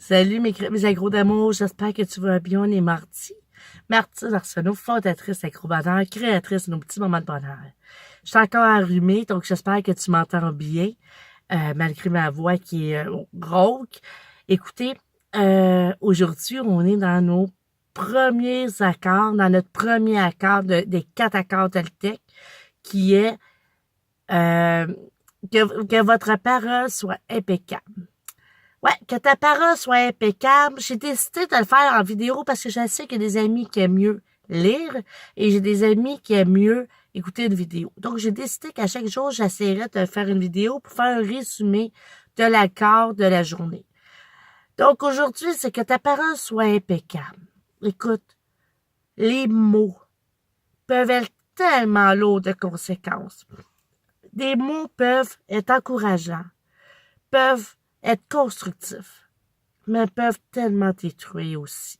Salut mes agros d'amour, j'espère que tu vas bien. On est mardi. Martine Arsenault, fondatrice, acrobateur, créatrice de nos petits moments de bonheur. Je suis encore enrhumée, donc j'espère que tu m'entends bien, malgré ma voix qui est rauque. Écoutez, aujourd'hui, on est dans nos premiers accords, dans notre premier accord des 4 accords Toltec, qui est que votre parole soit impeccable. Ouais, que ta parole soit impeccable. J'ai décidé de le faire en vidéo parce que je sais qu'il y a des amis qui aiment mieux lire et j'ai des amis qui aiment mieux écouter une vidéo. Donc, j'ai décidé qu'à chaque jour, j'essaierais de faire une vidéo pour faire un résumé de l'accord de la journée. Donc, aujourd'hui, c'est que ta parole soit impeccable. Écoute, les mots peuvent être tellement lourds de conséquences. Des mots peuvent être encourageants, peuvent être constructifs, mais peuvent tellement détruire aussi.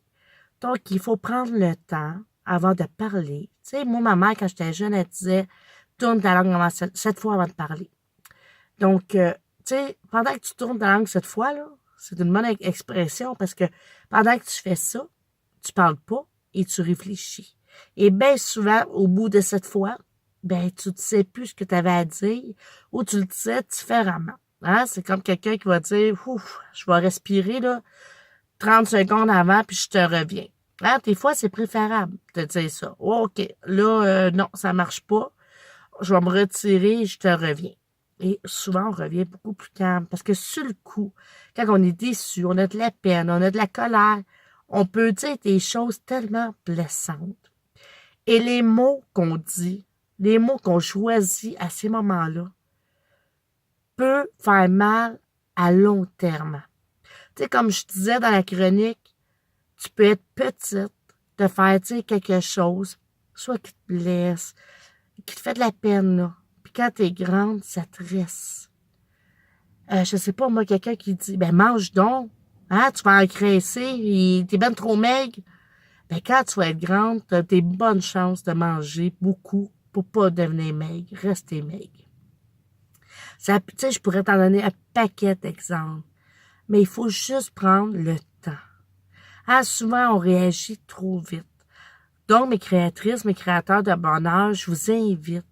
Donc, il faut prendre le temps avant de parler. Tu sais, moi, ma mère, quand j'étais jeune, elle disait « Tourne ta langue avant 7 fois avant de parler ». Donc, tu sais, pendant que tu tournes ta langue 7 fois, là, c'est une bonne expression parce que pendant que tu fais ça, tu parles pas et tu réfléchis. Et bien souvent, au bout de 7 fois, ben tu ne sais plus ce que tu avais à dire ou tu le disais différemment. Hein? C'est comme quelqu'un qui va dire « Ouf, je vais respirer là 30 secondes avant puis je te reviens. » Hein? Des fois, c'est préférable de dire ça. Oh, OK, là, non, ça marche pas. Je vais me retirer et je te reviens. Et souvent, on revient beaucoup plus calme parce que sur le coup, quand on est déçu, on a de la peine, on a de la colère, on peut dire des choses tellement blessantes. Et les mots qu'on dit, les mots qu'on choisit à ces moments-là, peut faire mal à long terme. Tu sais, comme je disais dans la chronique, tu peux être petite, te faire dire quelque chose, soit qui te blesse, qui te fait de la peine, là. Puis quand t'es grande, ça te reste. Je sais pas, moi, quelqu'un qui dit, ben mange donc, hein, tu vas engraisser, et t'es ben trop maigre. Ben quand tu vas être grande, t'as des bonnes chances de manger beaucoup pour pas devenir maigre, rester maigre. Ça, tu sais, je pourrais t'en donner un paquet d'exemples, mais il faut juste prendre le temps. Ah, souvent, on réagit trop vite. Donc, mes créatrices, mes créateurs de bonheur, je vous invite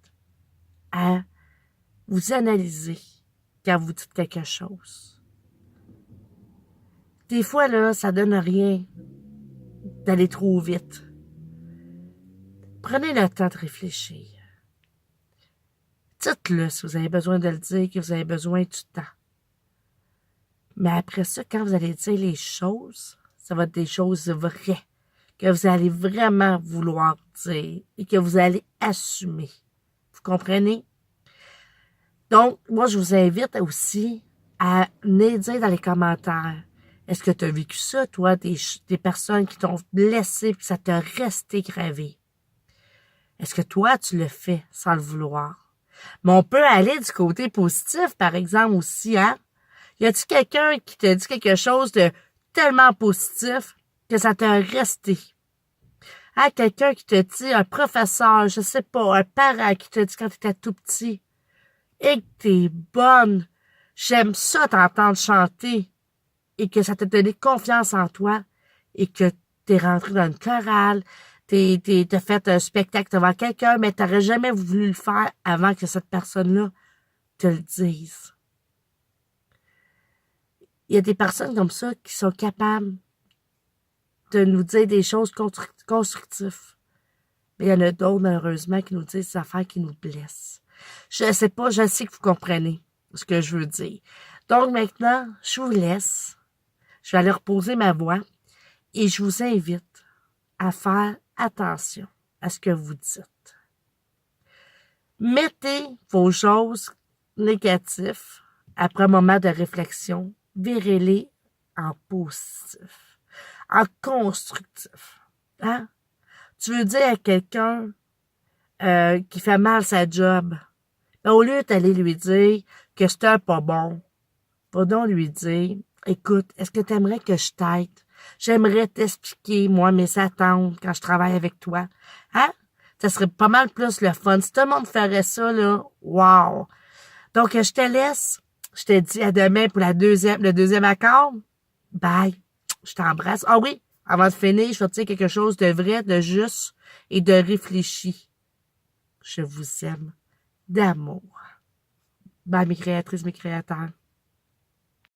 à vous analyser quand vous dites quelque chose. Des fois, là, ça donne rien d'aller trop vite. Prenez le temps de réfléchir. Dites-le si vous avez besoin de le dire, que vous avez besoin du temps. Mais après ça, quand vous allez dire les choses, ça va être des choses vraies, que vous allez vraiment vouloir dire et que vous allez assumer. Vous comprenez? Donc, moi, je vous invite aussi à venir dire dans les commentaires, est-ce que tu as vécu ça, toi, des personnes qui t'ont blessé et ça t'a resté gravé? Est-ce que toi, tu le fais sans le vouloir? Mais on peut aller du côté positif, par exemple, aussi, hein? Y a-t-il quelqu'un qui te dit quelque chose de tellement positif que ça t'a resté? Hein, quelqu'un qui te dit, un professeur, je sais pas, un parent qui te dit quand tu étais tout petit, et que t'es bonne, j'aime ça t'entendre chanter, et que ça t'a donné confiance en toi, et que t'es rentré dans une chorale, t'as fait un spectacle devant quelqu'un, mais t'aurais jamais voulu le faire avant que cette personne-là te le dise. Il y a des personnes comme ça qui sont capables de nous dire des choses constructives. Mais il y en a d'autres, malheureusement, qui nous disent des affaires qui nous blessent. Je sais pas, je sais que vous comprenez ce que je veux dire. Donc maintenant, je vous laisse. Je vais aller reposer ma voix et je vous invite à faire attention à ce que vous dites. Mettez vos choses négatives après un moment de réflexion, virez-les en positif, en constructif. Hein? Tu veux dire à quelqu'un qui fait mal sa job, ben, au lieu d'aller lui dire que c'était pas bon, va donc lui dire, écoute, est-ce que tu aimerais que je t'aide? J'aimerais t'expliquer, moi, mes attentes quand je travaille avec toi. Hein? Ça serait pas mal plus le fun. Si tout le monde ferait ça, là, wow! Donc, je te laisse. Je te dis à demain pour le deuxième accord. Bye. Je t'embrasse. Ah oui, avant de finir, je vais te dire quelque chose de vrai, de juste et de réfléchi. Je vous aime d'amour. Bye, mes créatrices, mes créateurs.